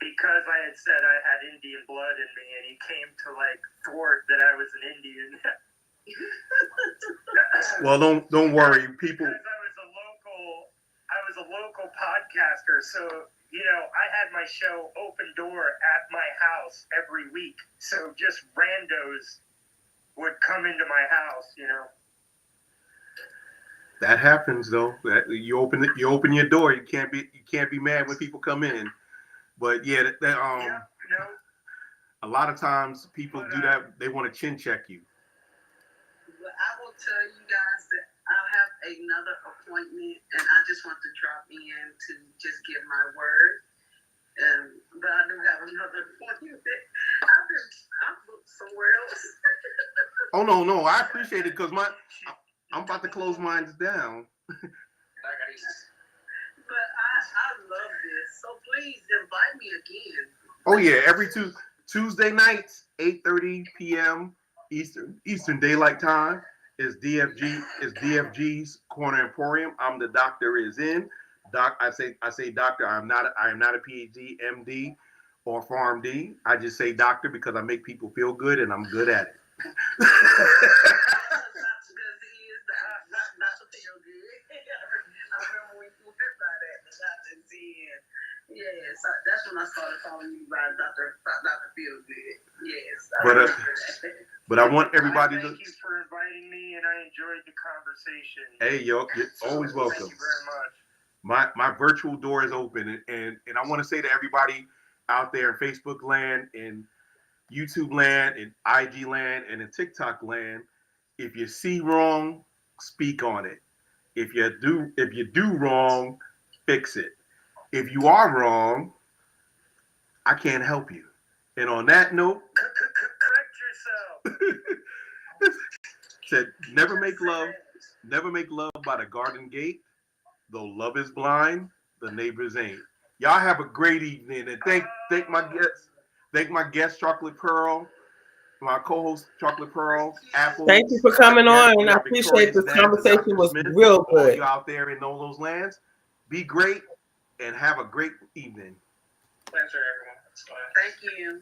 because I had said I had Indian blood in me, and he came to like thwart that I was an Indian. Well, don't worry, people. Because I was a local podcaster, so you know I had my show Open Door at my house every week. So just randos would come into my house, you know. That happens though. That you open your door. You can't be mad when people come in. But yeah, a lot of times people do that. They want to chin check you. But I will tell you guys that I'll have another appointment, and I just want to drop in to just give my word. But I do have another appointment. I've booked somewhere else. Oh no, I appreciate it because I'm about to close mine down. But I love this, so please invite me again. Oh yeah, every Tuesday nights, 8:30 p.m. Eastern Daylight Time is DFG's Corner Emporium. I'm the doctor is in. I say doctor. I am not a PhD, MD, or PharmD. I just say doctor because I make people feel good and I'm good at it. Yes, that's when I started calling you by Dr. Feel Good. Yes. But I want everybody to. Thank you for inviting me, and I enjoyed the conversation. Hey, you're always welcome. Thank you very much. My virtual door is open, and I want to say to everybody out there in Facebook land, in YouTube land, in IG land, and in TikTok land, if you see wrong, speak on it. If you do wrong, fix it. If you are wrong, I can't help you. And on that note, correct yourself. Said never make love by the garden gate. Though love is blind, the neighbors ain't. Y'all have a great evening, and thank my guest Chocolate Pearl, my co-host Chocolate Pearl, Apple. Thank you for coming on. I appreciate this conversation. Was real good. You out there in all those lands, be great and have a great evening. Pleasure, everyone. Thank you.